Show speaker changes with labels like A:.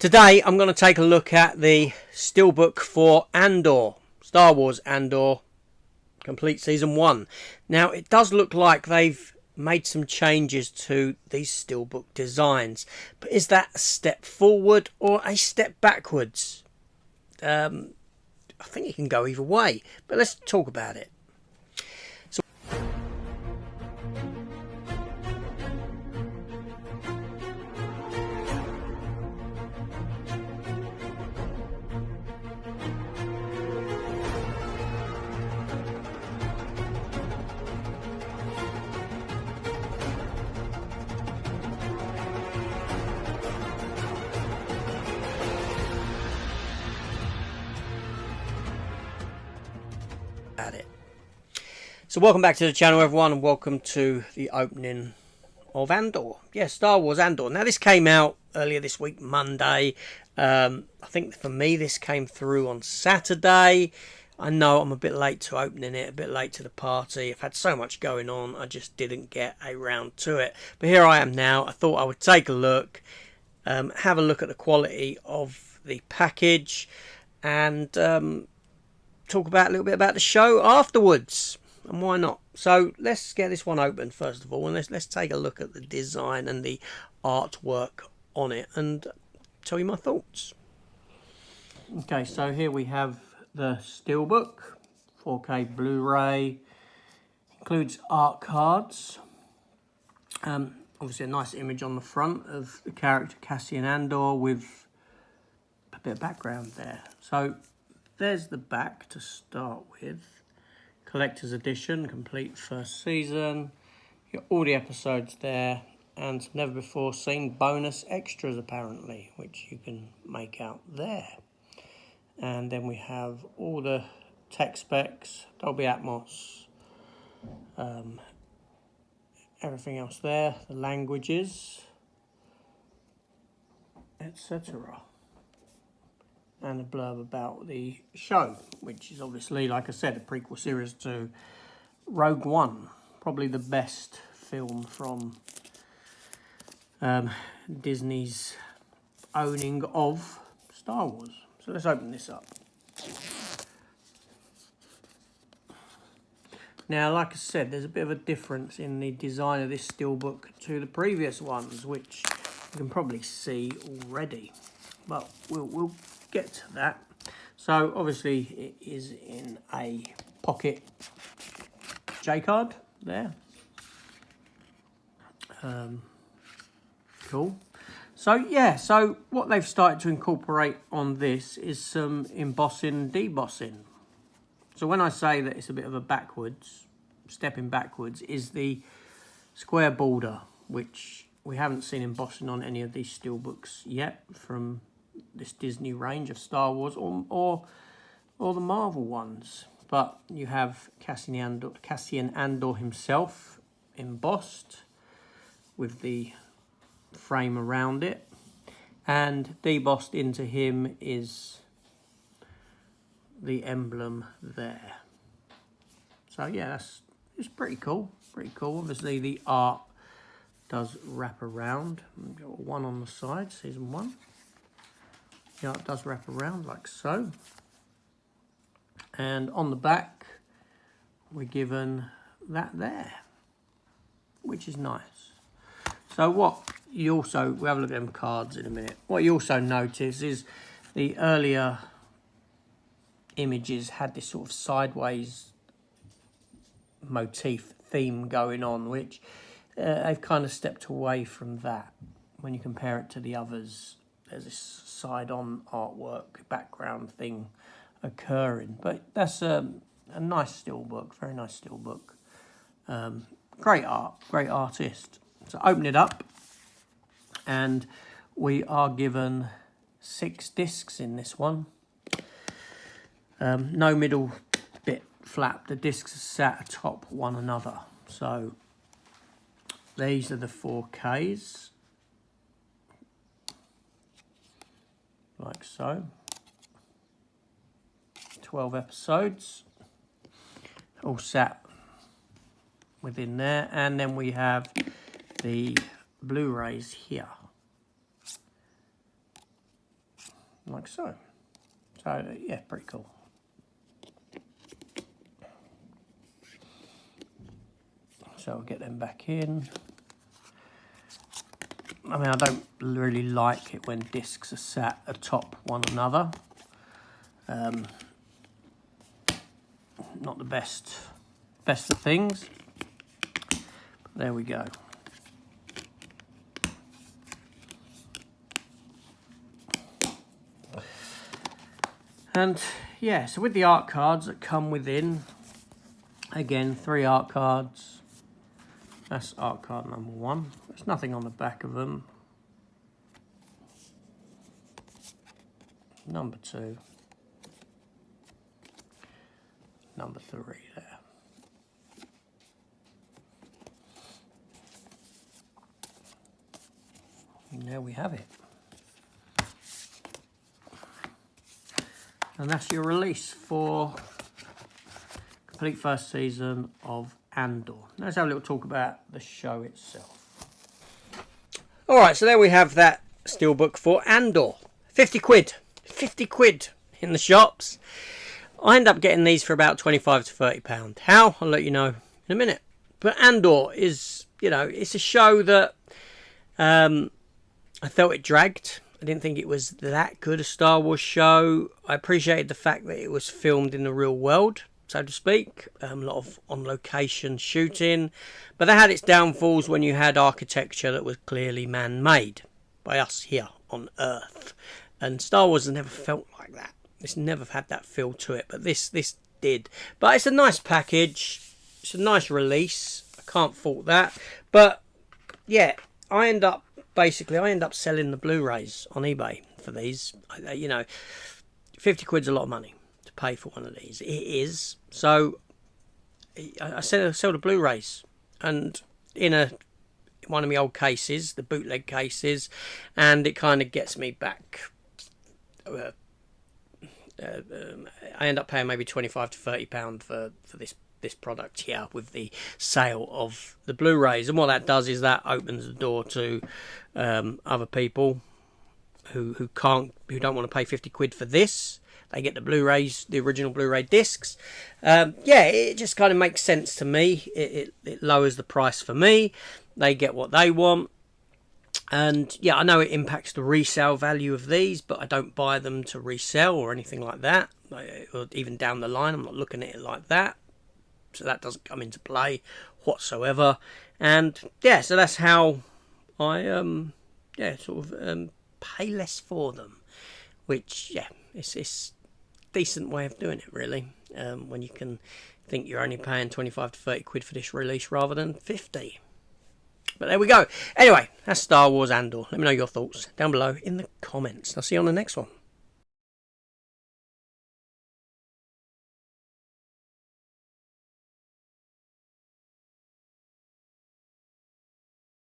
A: Today I'm going to take a look at the Steelbook for ANDOR, Star Wars ANDOR, complete Season 1. Now it does look like they've made some changes to these Steelbook designs, but is that a step forward or a step backwards? I think it can go either way, but let's talk about it. So welcome back to the channel, everyone, and welcome to the opening of ANDOR. Yes, Star Wars ANDOR. Now this came out earlier this week, Monday. I think for me this came through on Saturday. I know I'm a bit late to opening it, a bit late to the party. I've had so much going on, I just didn't get around to it. But here I am now. I thought I would take a look, have a look at the quality of the package, and talk about a little bit about the show afterwards. And why not? So let's get this one open first of all, and let's take a look at the design and the artwork on it and tell you my thoughts. Okay, so here we have the Steelbook, 4K Blu-ray, includes art cards. Obviously a nice image on the front of the character Cassian Andor with a bit of background there. So there's the back to start with. Collector's edition, complete first season. You got all the episodes there, and some never before seen bonus extras apparently, which you can make out there. And then we have all the tech specs, Dolby Atmos, everything else there, the languages, etc. And a blurb about the show, which is obviously, like I said, a prequel series to Rogue One. Probably the best film from Disney's owning of Star Wars. So let's open this up. Now, like I said, there's a bit of a difference in the design of this Steelbook to the previous ones, which you can probably see already. But we'll get to that. So obviously it is in a pocket J-card there. Cool. So yeah, so what they've started to incorporate on this is some embossing and debossing. So when I say that it's a bit of a backwards, stepping backwards, is the square border, which we haven't seen embossing on any of these Steelbooks yet from this Disney range of Star Wars or the Marvel ones. But you have Cassian Andor himself embossed with the frame around it, and debossed into him is the emblem there. So yeah, it's pretty cool. Pretty cool. Obviously the art does wrap around. Got one on the side, season 1. Yeah, it does wrap around like so. And on the back, we're given that there, which is nice. So what you also, we'll have a look at them cards in a minute. What you also notice is the earlier images had this sort of sideways motif theme going on, which they've kind of stepped away from that when you compare it to the others. There's this side-on artwork background thing occurring, but that's a nice Steelbook, very nice Steelbook. Great art, great artist. So open it up, and we are given 6 discs in this one. No middle bit flap. The discs are sat atop one another. So these are the 4Ks. Like so. 12 episodes. All sat within there. And then we have the Blu-rays here. like so. So yeah, pretty cool. So I'll get them back in. I mean, I don't really like it when discs are sat atop one another. Not the best of things. But there we go. And yeah, so with the art cards that come within, again, 3 art cards. That's art card number 1. There's nothing on the back of them. Number 2. Number 3 there. And there we have it. And that's your release for complete first season of ANDOR. Let's have a little talk about the show itself. Alright, so there we have that steelbook for ANDOR. 50 quid. 50 quid in the shops. I end up getting these for about 25 to 30 pound. How? I'll let you know in a minute. But ANDOR is, you know, it's a show that I felt it dragged. I didn't think it was that good a Star Wars show. I appreciated the fact that it was filmed in the real world, so to speak. A lot of on-location shooting. But that had its downfalls when you had architecture that was clearly man-made by us here on Earth. And Star Wars has never felt like that. It's never had that feel to it, but this did. But it's a nice package. It's a nice release. I can't fault that. But yeah, I end up selling the Blu-rays on eBay for these. You know, 50 quid's a lot of money to pay for one of these. It is. So I sell the Blu-rays, and in one of my old cases, the bootleg cases, and it kind of gets me back. I end up paying maybe 25 to 30 pound for this product here with the sale of the Blu-rays. And what that does is that opens the door to other people who don't want to pay 50 quid for this. They get the Blu-rays, the original Blu-ray discs. Yeah, it just kind of makes sense to me. It lowers the price for me. They get what they want. And yeah, I know it impacts the resale value of these, but I don't buy them to resell or anything like that. Or even down the line, I'm not looking at it like that. So that doesn't come into play whatsoever. And yeah, so that's how I pay less for them. Which, yeah, it's a decent way of doing it, really. When you can think you're only paying 25 to 30 quid for this release rather than 50. But there we go. Anyway, that's Star Wars ANDOR. Let me know your thoughts down below in the comments. I'll see you on the next one.